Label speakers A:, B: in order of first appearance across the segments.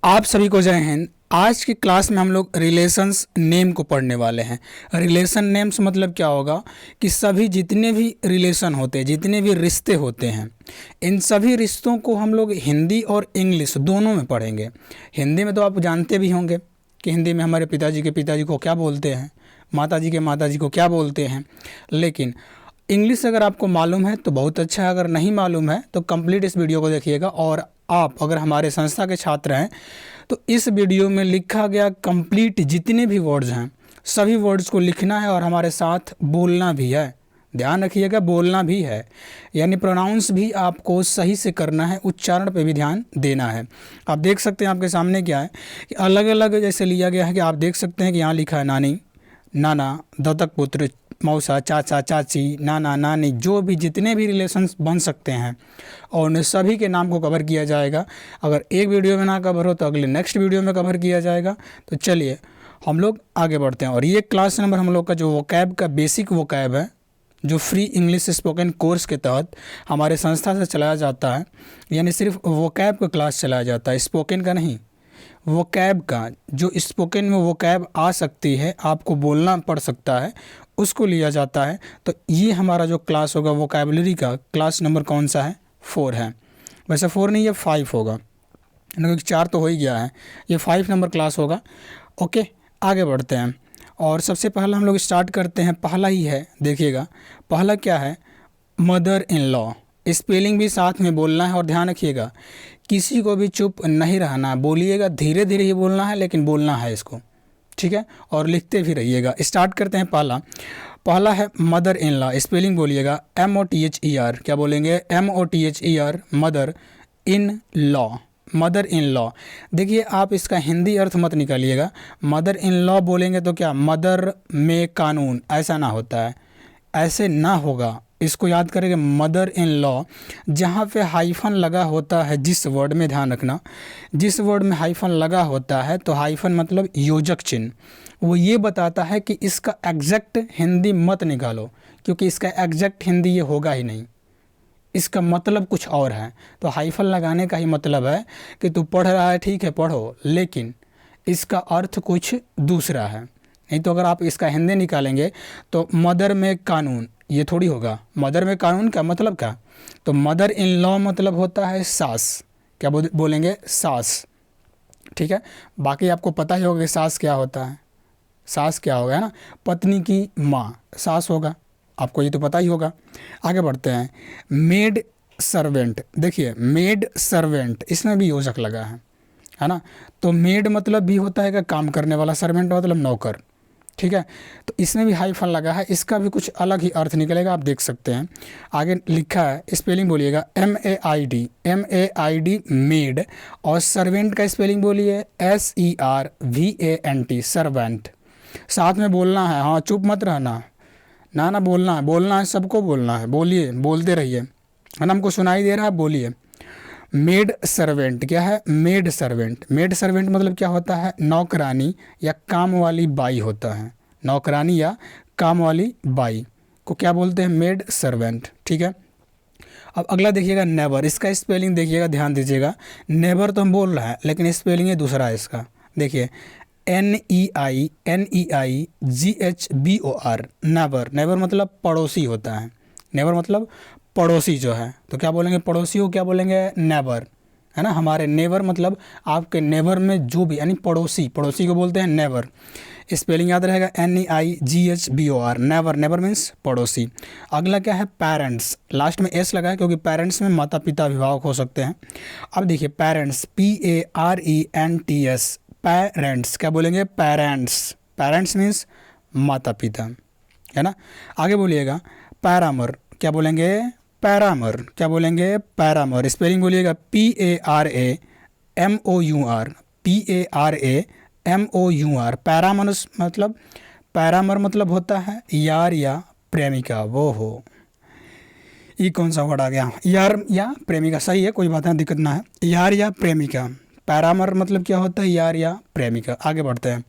A: आप सभी को जय हिंद। आज की क्लास में हम लोग रिलेशंस नेम को पढ़ने वाले हैं। रिलेशन नेम्स मतलब क्या होगा कि सभी जितने भी रिलेशन होते हैं, जितने भी रिश्ते होते हैं, इन सभी रिश्तों को हम लोग हिंदी और इंग्लिश दोनों में पढ़ेंगे। हिंदी में तो आप जानते भी होंगे कि हिंदी में हमारे पिताजी के पिताजी को क्या बोलते हैं, माताजी के माताजी को क्या बोलते हैं। लेकिन इंग्लिश अगर आपको मालूम है तो बहुत अच्छा है, अगर नहीं मालूम है तो कंप्लीट इस वीडियो को देखिएगा। और आप अगर हमारे संस्था के छात्र हैं तो इस वीडियो में लिखा गया कंप्लीट जितने भी वर्ड्स हैं सभी वर्ड्स को लिखना है और हमारे साथ बोलना भी है। ध्यान रखिएगा, बोलना भी है, यानी प्रोनाउंस भी आपको सही से करना है, उच्चारण पे भी ध्यान देना है। आप देख सकते हैं आपके सामने क्या है कि अलग अलग जैसे लिया गया है कि आप देख सकते हैं कि यहाँ लिखा है नानी, नाना, दत्तक पुत्र, मौसा, चाचा, चाची, नाना, नानी, जो भी जितने भी रिलेशंस बन सकते हैं और उन सभी के नाम को कवर किया जाएगा। अगर एक वीडियो में ना कवर हो तो अगले नेक्स्ट वीडियो में कवर किया जाएगा। तो चलिए हम लोग आगे बढ़ते हैं। और ये क्लास नंबर हम लोग का जो वोकैब का बेसिक वोकैब है, जो फ्री इंग्लिश स्पोकन कोर्स के तहत हमारे संस्था से चलाया जाता है, यानी सिर्फ वोकैब का क्लास चलाया जाता है, स्पोकन का नहीं, वोकैब का। जो स्पोकन में वोकैब आ सकती है, आपको बोलना पड़ सकता है, उसको लिया जाता है। तो ये हमारा जो क्लास होगा वोकैबुलरी का, क्लास नंबर कौन सा है? 4 है। वैसे 4 नहीं, ये 5 होगा, क्योंकि 4 तो हो ही गया है, ये 5 नंबर क्लास होगा। ओके, आगे बढ़ते हैं। और सबसे पहला हम लोग स्टार्ट करते हैं, पहला ही है, देखिएगा पहला क्या है, मदर इन लॉ। स्पेलिंग भी साथ में बोलना है और ध्यान रखिएगा किसी को भी चुप नहीं रहना, बोलिएगा, धीरे धीरे ही बोलना है लेकिन बोलना है इसको, ठीक है, और लिखते भी रहिएगा। स्टार्ट करते हैं। पहला है मदर इन लॉ। स्पेलिंग बोलिएगा MOTHER। क्या बोलेंगे? MOTHER, mother in law, mother in law. देखिए आप इसका हिंदी अर्थ मत निकालिएगा। मदर इन लॉ बोलेंगे तो क्या मदर में कानून, ऐसा ना होता है, ऐसे ना होगा। इसको याद करेंगे, मदर इन लॉ। जहाँ पे हाइफन लगा होता है जिस वर्ड में, ध्यान रखना, जिस वर्ड में हाइफन लगा होता है तो हाइफन मतलब योजक चिन्ह, वो ये बताता है कि इसका एग्जैक्ट हिंदी मत निकालो, क्योंकि इसका एग्जैक्ट हिंदी ये होगा ही नहीं, इसका मतलब कुछ और है। तो हाइफन लगाने का ही मतलब है कि तू पढ़ रहा है, ठीक है पढ़ो, लेकिन इसका अर्थ कुछ दूसरा है। नहीं तो अगर आप इसका हिंदी निकालेंगे तो मदर में कानून, ये थोड़ी होगा। मदर में कानून का मतलब क्या? तो मदर इन लॉ मतलब होता है सास। क्या बोलेंगे? सास, ठीक है। बाकी आपको पता ही होगा कि सास क्या होता है। सास क्या होगा, है ना, पत्नी की माँ सास होगा, आपको ये तो पता ही होगा। आगे बढ़ते हैं। Maid servant. देखिए मेड सर्वेंट, इसमें भी योजक लगा है ना। तो मेड मतलब भी होता है कि काम करने वाला, सर्वेंट मतलब नौकर, ठीक है। तो इसमें भी हाइफन लगा है, इसका भी कुछ अलग ही अर्थ निकलेगा, आप देख सकते हैं। आगे लिखा है, स्पेलिंग बोलिएगा MAID मेड, और सर्वेंट का स्पेलिंग बोलिए SERVANT, सर्वेंट। साथ में बोलना है, हाँ, चुप मत रहना, ना बोलना है, बोलना है, सबको बोलना है, बोलिए, बोलते रहिए, है ना, हमको सुनाई दे रहा है, बोलिए। मेड सर्वेंट क्या है? Maid servant. मेड सर्वेंट मतलब क्या होता है? नौकरानी या काम वाली बाई होता है। नौकरानी या काम वाली बाई को क्या बोलते हैं? मेड सर्वेंट, ठीक है। अब अगला देखिएगा नेबर। इसका स्पेलिंग देखिएगा, ध्यान दीजिएगा। नेबर तो हम बोल रहे हैं लेकिन स्पेलिंग है दूसरा है इसका। देखिए NEIGHBOR, नेबर। नेबर मतलब पड़ोसी होता है। नेबर मतलब पड़ोसी जो है, तो क्या बोलेंगे? पड़ोसी को क्या बोलेंगे? नेबर, है ना। हमारे नेबर मतलब आपके नेबर में जो भी, यानी पड़ोसी, पड़ोसी को बोलते हैं नेबर। स्पेलिंग याद रहेगा NEIGHBOR, नेबर। नेबर मीन्स पड़ोसी। अगला क्या है? पेरेंट्स। लास्ट में S लगा है क्योंकि पेरेंट्स में माता पिता अभिभावक हो सकते हैं। अब देखिए पेरेंट्स, PARENTS, पेरेंट्स। क्या बोलेंगे? पेरेंट्स। पेरेंट्स मीन्स माता पिता, है ना। आगे बोलिएगा पैरामर। क्या बोलेंगे? पैरामर। क्या बोलेंगे? पैरामर। स्पेलिंग बोलिएगा PARAMOUR, PARAMOUR। पैरामर मतलब होता है यार या प्रेमिका। वो हो, ये कौन सा वर्ड आ गया? यार या प्रेमिका, सही है, कोई बात नहीं, दिक्कत ना है। यार या प्रेमिका, पैरामर मतलब क्या होता है? यार या प्रेमिका। आगे बढ़ते हैं।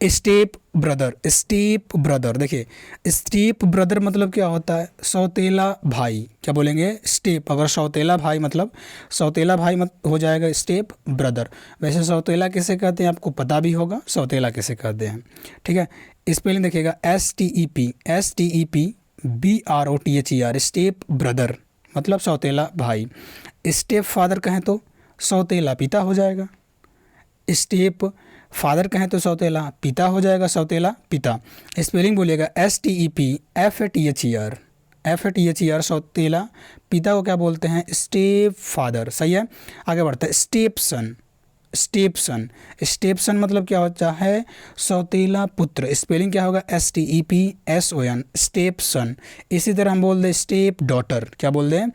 A: स्टेप ब्रदर, स्टेप ब्रदर, देखिए स्टेप ब्रदर मतलब क्या होता है, सौतेला भाई। क्या बोलेंगे, स्टेप, अगर सौतेला भाई मतलब सौतेला भाई मत हो जाएगा स्टेप ब्रदर। वैसे सौतेला किसे कहते हैं आपको पता भी होगा, सौतेला किसे कहते हैं, ठीक है। स्पेलिंग देखिएगा STEP स्टेप ब्रदर मतलब सौतेला भाई। स्टेप फादर कहें तो सौतेला पिता हो जाएगा, स्टेप फादर कहें तो सौतेला पिता हो जाएगा, सौतेला पिता। स्पेलिंग बोलिएगा STEP सौतेला पिता को क्या बोलते हैं, स्टेप फादर, सही है। आगे बढ़ते हैं, स्टेप सन, स्टेप सन, स्टेप सन मतलब क्या होता है, सौतेला पुत्र। स्पेलिंग क्या होगा, STEPSON स्टेप सन। इसी तरह हम बोल दें स्टेप डॉटर, क्या बोल दें,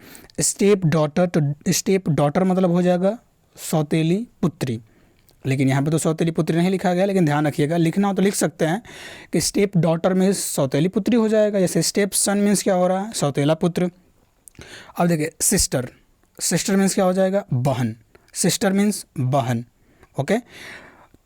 A: स्टेप डॉटर, तो स्टेप डॉटर मतलब हो जाएगा सौतेली पुत्री। लेकिन यहाँ पे तो सौतेली पुत्री नहीं लिखा गया, लेकिन ध्यान रखिएगा, लिखना हो तो लिख सकते हैं कि स्टेप डॉटर में सौतेली पुत्री हो जाएगा। जैसे स्टेप सन मीन्स क्या हो रहा है, सौतेला पुत्र। अब देखिए सिस्टर, सिस्टर मीन्स क्या हो जाएगा, बहन, सिस्टर मीन्स बहन, ओके,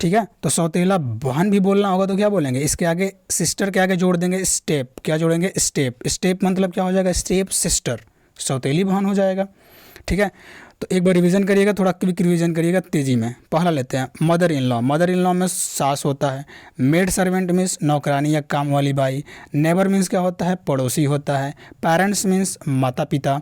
A: ठीक है। तो सौतेला बहन भी बोलना होगा तो क्या बोलेंगे, इसके आगे सिस्टर के आगे जोड़ देंगे स्टेप, क्या जोड़ेंगे, स्टेप। स्टेप मतलब क्या हो जाएगा, स्टेप सिस्टर, सौतेली बहन हो जाएगा, ठीक है। तो एक बार रिवीजन करिएगा, थोड़ा क्विक रिवीजन करिएगा तेज़ी में। पहला लेते हैं mother in law, mother in law में सास होता है। मेड सर्वेंट मीन्स नौकरानी या काम वाली बाई। नेबर मीन्स क्या होता है, पड़ोसी होता है। पेरेंट्स मीन्स माता पिता।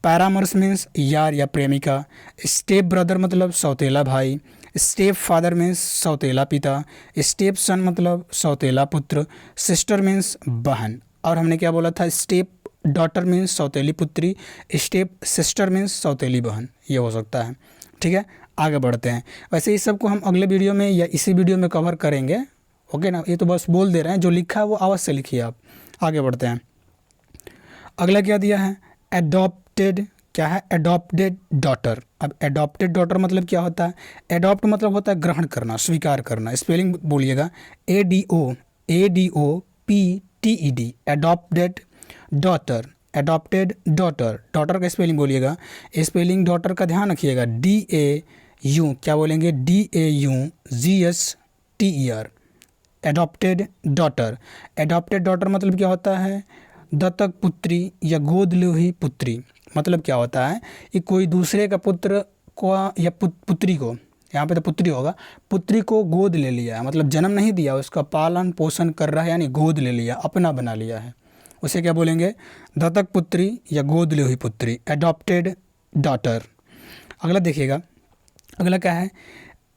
A: पैरामर्स मीन्स यार या प्रेमिका। स्टेप ब्रदर मतलब सौतेला भाई। स्टेप फादर मीन्स सौतेला पिता। स्टेप सन मतलब सौतेला पुत्र। सिस्टर मीन्स बहन। और हमने क्या बोला था, स्टेप डॉटर मीन्स सौतेली पुत्री, स्टेप सिस्टर मीन्स सौतेली बहन, ये हो सकता है, ठीक है। आगे बढ़ते हैं। वैसे इस सब को हम अगले वीडियो में या इसी वीडियो में कवर करेंगे, ओके ना। ये तो बस बोल दे रहे हैं, जो लिखा है वो आवाज़ से लिखिए आप। आगे बढ़ते हैं। अगला क्या दिया है, एडॉप्टेड, क्या है, एडॉप्टेड डॉटर। अब एडॉप्टेड डॉटर मतलब क्या होता है, एडॉप्ट मतलब होता है ग्रहण करना, स्वीकार करना। स्पेलिंग बोलिएगा ADOPTED adopted daughter, adopted daughter. Daughter का स्पेलिंग बोलिएगा, स्पेलिंग डॉटर का ध्यान रखिएगा, DAU, क्या बोलेंगे, DAUGHTER adopted daughter. Adopted daughter मतलब क्या होता है, दत्तक पुत्री या गोद ली हुई पुत्री। मतलब क्या होता है कि कोई दूसरे का पुत्र को या पुत्री को, यहाँ पे तो पुत्री होगा, पुत्री को गोद ले लिया है, मतलब जन्म नहीं दिया, उसका पालन पोषण कर रहा है, यानी गोद ले लिया, अपना बना लिया है, उसे क्या बोलेंगे, दत्तक पुत्री या गोद ली हुई पुत्री, एडॉप्टेड डॉटर। अगला देखिएगा, अगला क्या है,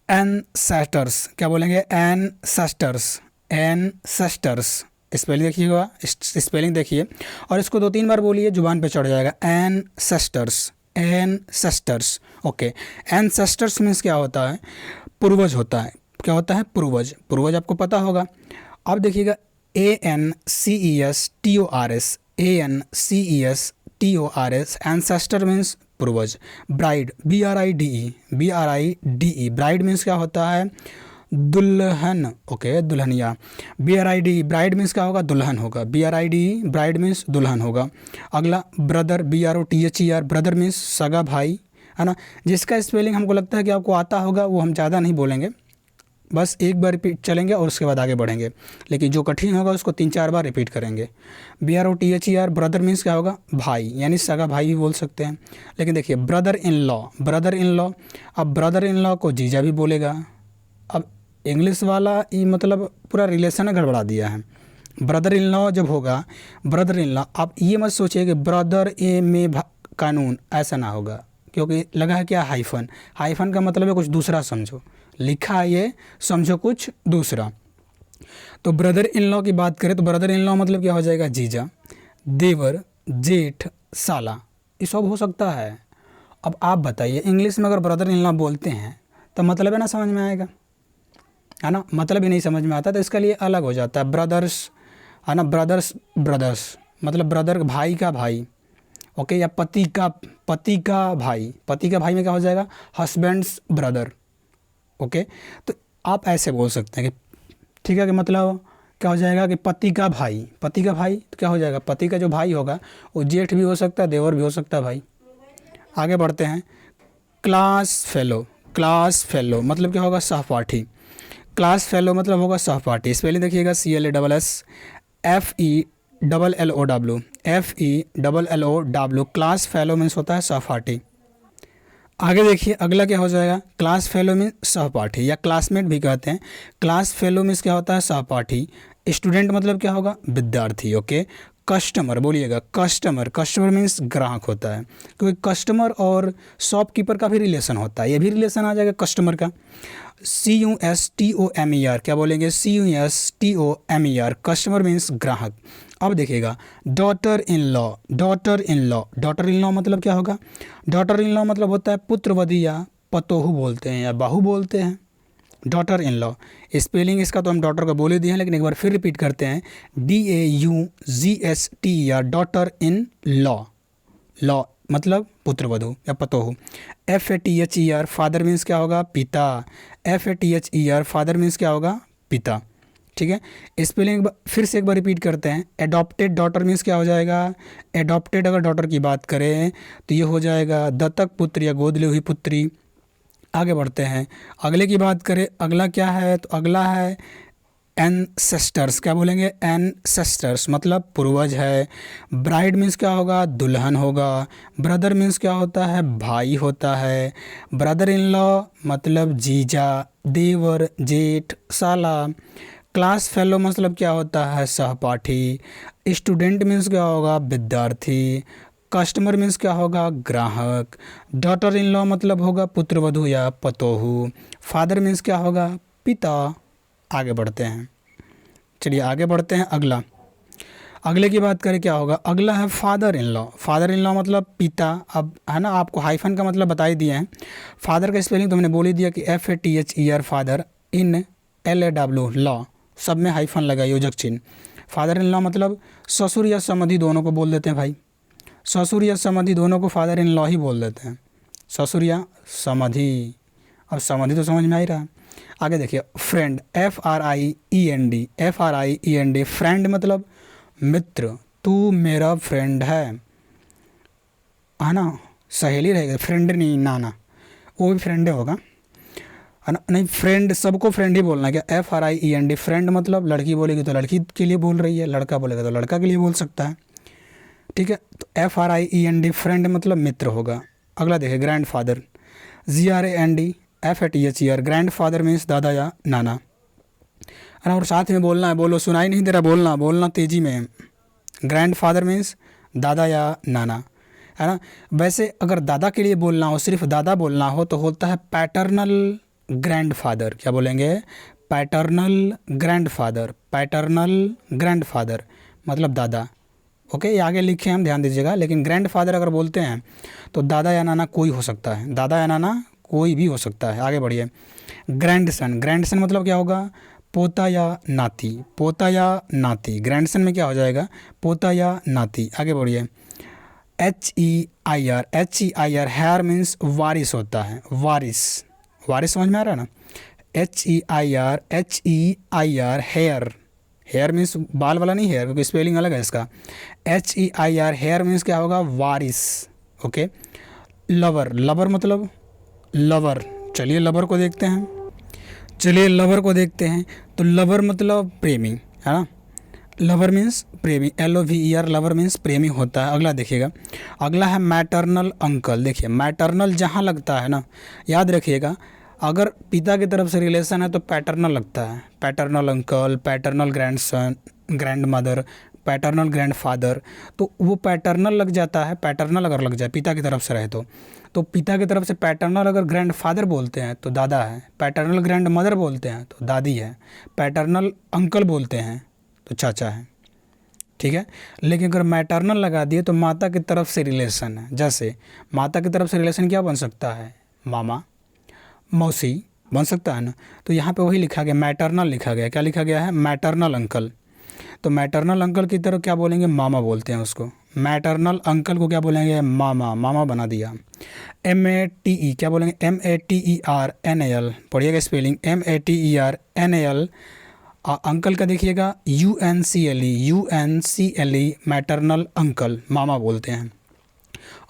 A: एनसेस्टर्स, क्या बोलेंगे, एनसेस्टर्स, एनसेस्टर्स। स्पेलिंग देखिएगा, स्पेलिंग देखिए और इसको 2-3 बार बोलिए, जुबान पे चढ़ जाएगा, ancestors, ancestors, okay. Ancestors means क्या होता है, पूर्वज होता है। क्या होता है, पूर्वज, पूर्वज आपको पता होगा। अब देखिएगा ANCESTORS, ANCESTORS, एंसेस्टर मीन्स पूर्वज। ब्राइड, BRIDE, ब्राइड मीन्स क्या होता है, दुल्हन, okay, Dulhania. BRIDE, bride means क्या होगा, दुल्हन होगा, BRIDE, ब्राइड मीन्स दुल्हन होगा। अगला ब्रदर, BROTHER, ब्रदर मीन्स सगा भाई, है ना। जिसका स्पेलिंग हमको लगता है कि आपको आता होगा, वो हम ज़्यादा नहीं बोलेंगे, बस एक बार रिपीट चलेंगे और उसके बाद आगे बढ़ेंगे, लेकिन जो कठिन होगा उसको 3-4 बार रिपीट करेंगे। BROTHER, ब्रदर मीन्स क्या होगा, भाई, यानी सगा भाई भी बोल सकते हैं। लेकिन देखिए brother in law, brother in law, अब ब्रदर इन लॉ को जीजा भी बोलेगा। अब इंग्लिश वाला ये मतलब पूरा रिलेशन गड़बड़ा दिया है। ब्रदर इन लॉ जब होगा, ब्रदर इन लॉ, आप ये मत सोचिए कि ब्रदर ए में कानून, ऐसा ना होगा, क्योंकि लगा है क्या, हाइफन, हाइफन का मतलब है कुछ दूसरा समझो, लिखा है ये समझो कुछ दूसरा। तो ब्रदर इन लॉ की बात करें तो ब्रदर इन लॉ मतलब क्या हो जाएगा, जीजा, देवर, जेठ, साला, ये सब हो सकता है। अब आप बताइए, इंग्लिश में अगर ब्रदर इन लॉ बोलते हैं तो मतलब है ना समझ में आएगा, है ना, मतलब ही नहीं समझ में आता तो इसके लिए अलग हो जाता है, ब्रदर्स, है ना, ब्रदर्स, ब्रदर्स मतलब ब्रदर भाई का भाई, ओके, या पति का भाई, पति का भाई में क्या हो जाएगा, हस्बैंड्स ब्रदर, ओके। तो आप ऐसे बोल सकते हैं कि ठीक है, कि मतलब क्या हो जाएगा कि पति का भाई, पति का भाई तो क्या हो जाएगा, पति का जो भाई होगा वो जेठ भी हो सकता है, देवर भी हो सकता है भाई। आगे बढ़ते हैं, क्लास फेलो, क्लास फेलो मतलब क्या होगा, सहपाठी। क्लास फेलो मतलब होगा सहपाठी, स्पेलिंग देखिएगा CLASSFELLOW, FELLOW। Class fellow means होता है सहपाठी। आगे देखिए अगला क्या हो जाएगा, क्लास फेलो मीन्स सहपाठी या क्लासमेट भी कहते हैं। क्लास फेलो मीन्स क्या होता है, सहपाठी। स्टूडेंट मतलब क्या होगा, विद्यार्थी। ओके। कस्टमर बोलिएगा, कस्टमर, कस्टमर मीन्स ग्राहक होता है, क्योंकि कस्टमर और शॉपकीपर का भी रिलेशन होता है, ये भी रिलेशन आ जाएगा कस्टमर का। CUSTOMER, क्या बोलेंगे, CUSTOMER, कस्टमर मीन्स ग्राहक। अब देखिएगा daughter in law, daughter in law, daughter in law मतलब क्या होगा, डॉटर इन लॉ मतलब होता है पुत्रवधू या पतोहू बोलते हैं या बहू बोलते हैं, डॉटर इन लॉ। स्पेलिंग इसका तो हम डॉटर का बोल ही दिए हैं, लेकिन एक बार फिर रिपीट करते हैं, DAUGHTER, daughter in law, law मतलब पुत्रवधू या पतोहू। FATHER, फादर मीन्स क्या होगा, पिता, FATHER, फादर मीन्स क्या होगा, पिता। ठीक है, स्पेलिंग फिर से एक बार रिपीट करते हैं। एडॉप्टेड डॉटर मीन्स क्या हो जाएगा, एडॉप्टेड अगर डॉटर की बात करें तो ये हो जाएगा दत्तक पुत्र या गोद ली हुई पुत्री। आगे बढ़ते हैं, अगले की बात करें, अगला क्या है, तो अगला है एनसेस्टर्स, क्या बोलेंगे, एनसेस्टर्स मतलब पूर्वज है। ब्राइड मीन्स क्या होगा, दुल्हन होगा। ब्रदर मीन्स क्या होता है, भाई होता है। ब्रदर इन लॉ मतलब जीजा, देवर, जेठ, साला। क्लास फेलो मतलब क्या होता है, सहपाठी। स्टूडेंट मीन्स क्या होगा, विद्यार्थी। कस्टमर मीन्स क्या होगा, ग्राहक। डॉटर इन लॉ मतलब होगा पुत्रवधू या पतोहू। फादर मीन्स क्या होगा, पिता। आगे बढ़ते हैं, चलिए आगे बढ़ते हैं। अगला, अगले की बात करें क्या होगा, अगला है father in law. Father in law मतलब पिता। अब है ना, आपको हाइफन का मतलब बता ही दिए हैं। फादर का स्पेलिंग तो हमने बोल ही दिया कि FATHER, फादर, इन LAW, लॉ, सब में हाइफन लगा, योजक चिन्ह। फादर इन लॉ मतलब ससुर या समधि दोनों को बोल देते हैं भाई, ससुर या समधि दोनों को फादर इन लॉ ही बोल देते हैं, ससुर या समधि। अब समधि तो समझ में आ ही रहा। आगे देखिए फ्रेंड, FRIEND, फ्रेंड मतलब मित्र, तू मेरा फ्रेंड है ना, सहेली रहेगा, फ्रेंड नहीं, नाना, वो भी फ्रेंड होगा है ना, नहीं फ्रेंड, सबको फ्रेंड ही बोलना है क्या, FRIEND, फ्रेंड मतलब लड़की बोलेगी तो लड़की के लिए बोल रही है, लड़का बोलेगा तो लड़का के लिए बोल सकता है। ठीक है, तो FRIEND, फ्रेंड मतलब मित्र होगा। अगला देखिए grand father, GRAND FATHER, grand father means दादा या नाना है ना, और साथ में बोलना है, बोलो, सुनाई नहीं दे रहा, बोलना, बोलना तेज़ी में। ग्रैंड फादर मीन्स दादा या नाना है ना। वैसे अगर दादा के लिए बोलना हो, सिर्फ दादा बोलना हो, तो होता है पैटर्नल ग्रैंड फादर, क्या बोलेंगे, paternal grand father, paternal grand father मतलब दादा। ओके, ये आगे लिखे हम, ध्यान दीजिएगा। लेकिन ग्रैंड फादर अगर बोलते हैं तो दादा या नाना कोई हो सकता है, दादा या नाना कोई भी हो सकता है। आगे बढ़िए, ग्रैंडसन, ग्रैंडसन मतलब क्या होगा, पोता या नाती, पोता या नाती। ग्रैंडसन में क्या हो जाएगा, पोता या नाती। आगे बढ़िए, HEIR, हेयर मीन्स वारिस होता है, वारिस, वारिस समझ में आ रहा है ना। HEIR, हेयर, हेयर मीन्स बाल वाला नहीं, हेयर, क्योंकि स्पेलिंग अलग है इसका। HEIR, हेयर मीन्स क्या होगा, वारिस। ओके, लवर, लवर मतलब लवर। चलिए लवर को देखते हैं, चलिए लवर को देखते हैं। तो लवर मतलब प्रेमी है ना, लवर मीन्स प्रेमी, LOVER, लवर मीन्स प्रेमी होता है। अगला देखिएगा, अगला है मैटरनल अंकल। देखिए मैटरनल जहाँ लगता है ना, याद रखिएगा, अगर पिता की तरफ से रिलेशन है तो पैटर्नल लगता है, paternal uncle, paternal grandson, grand mother, paternal grand father. तो वो पैटर्नल लग जाता है, पैटर्नल अगर लग जाए पिता की तरफ से रहे तो पिता की तरफ से पैटर्नल अगर ग्रैंड फादर बोलते हैं तो दादा है, पैटर्नल ग्रैंड मदर बोलते हैं तो दादी है, पैटर्नल अंकल बोलते हैं तो चाचा है। ठीक है, लेकिन अगर मैटरनल लगा दिए तो माता की तरफ से रिलेशन है। जैसे माता की तरफ से रिलेशन क्या बन सकता है, मामा, मौसी बन सकता है ना। तो यहाँ पे वही लिखा गया, मैटरनल लिखा गया, क्या लिखा गया है, मैटरनल अंकल। तो मैटरनल अंकल की तरफ क्या बोलेंगे, मामा बोलते हैं उसको। मैटरनल अंकल को क्या बोलेंगे, मामा, मामा बना दिया। MATE क्या बोलेंगे, MATERNAL, पढ़िएगा स्पेलिंग, MATERNAL। अंकल का देखिएगा UNCLE, मैटरनल अंकल, मामा बोलते हैं।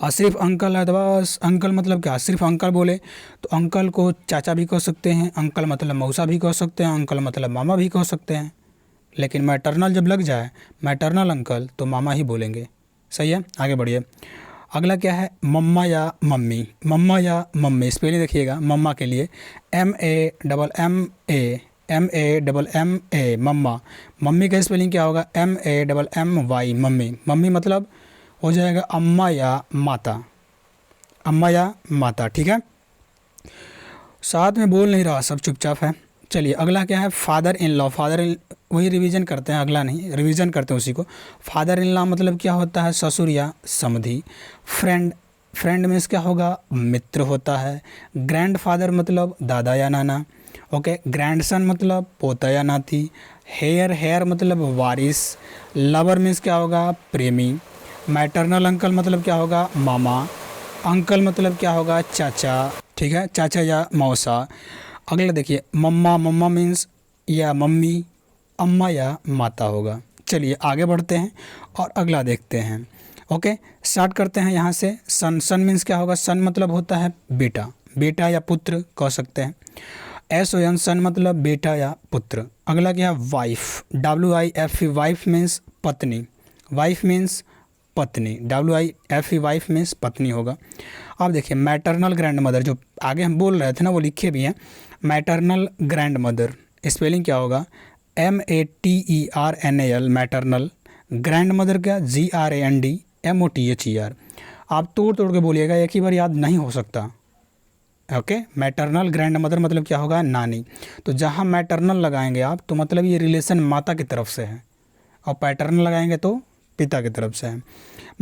A: और सिर्फ अंकल है तो बस अंकल मतलब क्या, सिर्फ अंकल बोले तो अंकल को चाचा भी कह सकते हैं, अंकल मतलब मौसा भी कह सकते हैं, अंकल मतलब मामा भी कह सकते हैं। लेकिन मैटरनल जब लग जाए, मैटरनल अंकल, तो मामा ही बोलेंगे। सही है, आगे बढ़िए। अगला क्या है, मम्मा या मम्मी। मम्मा या मम्मी स्पेलिंग देखिएगा, मम्मा के लिए MAMMA मम्मा। मम्मी का स्पेलिंग क्या होगा, MAMMY मम्मी। मम्मी मतलब हो जाएगा अम्मा या माता, अम्मा या माता। ठीक है, साथ में बोल नहीं रहा, सब चुपचाप है। चलिए अगला क्या है, father in law. Father in, वही रिवीजन करते हैं, अगला नहीं, रिवीजन करते हैं उसी को। फादर इन लॉ मतलब क्या होता है, ससुर या समधी। फ्रेंड, फ्रेंड मीन्स क्या होगा, मित्र होता है। ग्रैंड फादर मतलब दादा या नाना। ओके, ग्रैंडसन मतलब पोता या नाती। हेयर, हेयर मतलब वारिस। लवर मीन्स क्या होगा, प्रेमी। मैटरनल अंकल मतलब क्या होगा, मामा। अंकल मतलब क्या होगा, चाचा। ठीक है, चाचा या मौसा। अगला देखिए, मम्मा, मम्मा मीन्स या मम्मी, अम्मा या माता होगा। चलिए आगे बढ़ते हैं और अगला देखते हैं। ओके, स्टार्ट करते हैं यहाँ से। सन, सन मीन्स क्या होगा, सन मतलब होता है बेटा, बेटा या पुत्र कह सकते हैं। SON सन मतलब बेटा या पुत्र। अगला क्या है, वाइफ, WIFE वाइफ मीन्स पत्नी, वाइफ मीन्स पत्नी, WIFE वाइफ मीन्स पत्नी होगा। अब देखिए मैटरनल ग्रैंड मदर, जो आगे हम बोल रहे थे ना वो लिखे भी हैं। मैटरनल ग्रैंड मदर स्पेलिंग क्या होगा, MATERNAL मैटरनल। ग्रैंड मदर क्या, GRANDMOTHER। आप तोड़ तोड़ के बोलिएगा, एक ही बार याद नहीं हो सकता। ओके, मैटरनल ग्रैंड मदर मतलब क्या होगा, नानी। तो जहाँ मैटरनल लगाएंगे आप तो मतलब ये रिलेशन माता की तरफ से है, और पैटर्नल लगाएंगे तो पिता की तरफ से है।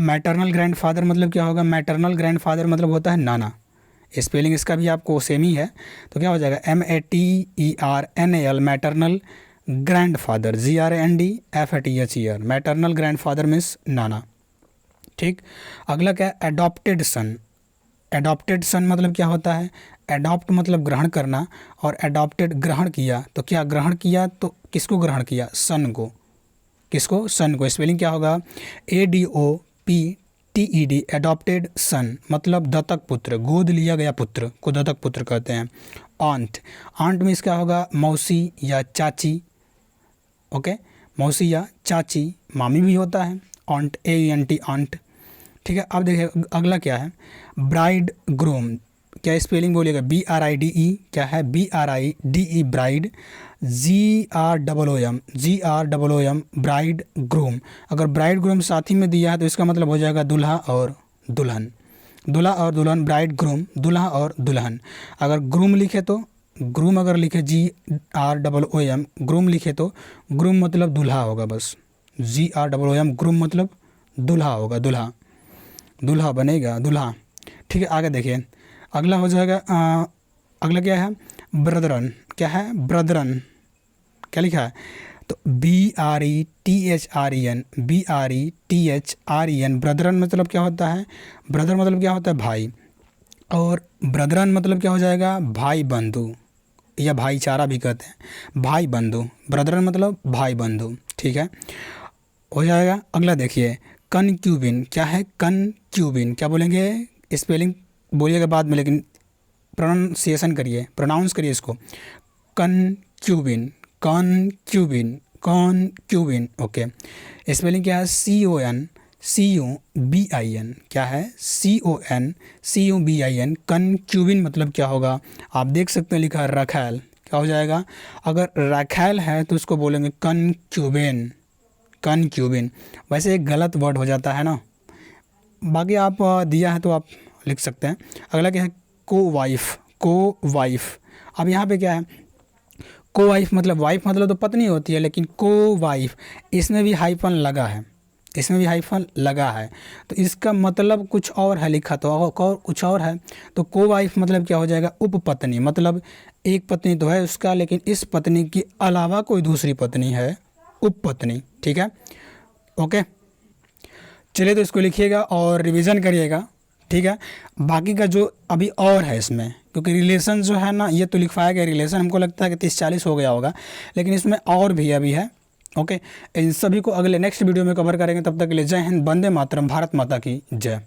A: मैटरनल ग्रैंड फादर मतलब क्या होगा, मैटरनल ग्रैंड फादर मतलब होता है नाना। स्पेलिंग इसका भी आपको सेम ही है, तो क्या हो जाएगा, MATERNAL maternal grand father, GRANDFATHER maternal grand father means नाना। ठीक, अगला क्या है, एडॉप्टेड सन। एडॉप्टेड सन मतलब क्या होता है, एडॉप्ट मतलब ग्रहण करना, और एडॉप्टेड ग्रहण किया, तो क्या ग्रहण किया, तो किसको ग्रहण किया, सन को। किसको, सन को। स्पेलिंग क्या होगा, ADOPTED एडॉप्टेड सन मतलब दत्तक पुत्र, गोद लिया गया पुत्र को दत्तक पुत्र कहते हैं। आंट, आंट मीन्स क्या होगा, मौसी या चाची। ओके, मौसी या चाची, मामी भी होता है, आंट, AENT आंट। ठीक है, अब देखिए अगला क्या है, ब्राइड ग्रूम। क्या स्पेलिंग बोलिएगा, BRIDE क्या है, BRIDE bride, GROOM bride groom. अगर ब्राइड ग्रूम साथ ही में दिया है तो इसका मतलब हो जाएगा दूल्हा और दुल्हन, दूल्हा और दुल्हन, ब्राइड ग्रूम, दूल्हा और दुल्हन। अगर ग्रूम लिखे तो, ग्रूम अगर लिखे GROOM, ग्रूम लिखे तो ग्रूम मतलब दूल्हा होगा बस, GROOM ग्रूम मतलब दूल्हा होगा, दूल्हा, दूल्हा बनेगा, दूल्हा। ठीक है, आगे देखिए अगला हो जाएगा, अगला क्या है, ब्रदरन। क्या है, ब्रदरन, क्या लिखा है, तो BRETHREN ब्रदरन मतलब क्या होता है, ब्रदर मतलब क्या होता है, भाई, और ब्रदरन मतलब क्या हो जाएगा, भाई बंधु या भाईचारा भी कहते हैं, भाई बंधु, ब्रदरन मतलब भाई बंधु। ठीक है, हो जाएगा। अगला देखिए, कनक्यूबिन। क्या है, कनक्यूबिन, क्या बोलेंगे, स्पेलिंग बोलिएगा बाद में, लेकिन प्रोनाउंसिएशन करिए, प्रोनाउंस करिए इसको, कनक्यूबिन, कनक्यूबिन, कनक्यूबिन। ओके, स्पेलिंग क्या है, CONCUBIN। क्या है, CONCUBIN, कनक्यूबिन मतलब क्या होगा, आप देख सकते हैं लिखा है रखैल, क्या हो जाएगा, अगर रखैल है तो उसको बोलेंगे कनक्यूबिन, कनक्यूबिन। वैसे एक गलत वर्ड हो जाता है ना, बाकी आप दिया है तो आप लिख सकते हैं। अगला क्या है, को वाइफ, को वाइफ। अब यहाँ पे क्या है, को वाइफ मतलब, वाइफ मतलब तो पत्नी होती है, लेकिन को वाइफ इसमें भी हाइफन लगा है, इसमें भी हाइफन लगा है, तो इसका मतलब कुछ और है लिखा, तो और कुछ और है, तो को वाइफ मतलब क्या हो जाएगा, उपपत्नी, मतलब एक पत्नी तो है उसका, लेकिन इस पत्नी के अलावा कोई दूसरी पत्नी है, उपपत्नी। ठीक है, ओके, चलिए तो इसको लिखिएगा और रिवीजन करिएगा। ठीक है, बाकी का जो अभी और है इसमें, क्योंकि रिलेशन जो है ना, ये तो लिखवाया गया रिलेशन, हमको लगता है कि 30-40 हो गया होगा, लेकिन इसमें और भी अभी है। ओके, इन सभी को अगले नेक्स्ट वीडियो में कवर करेंगे। तब तक के लिए जय हिंद, वंदे मातरम, भारत माता की जय।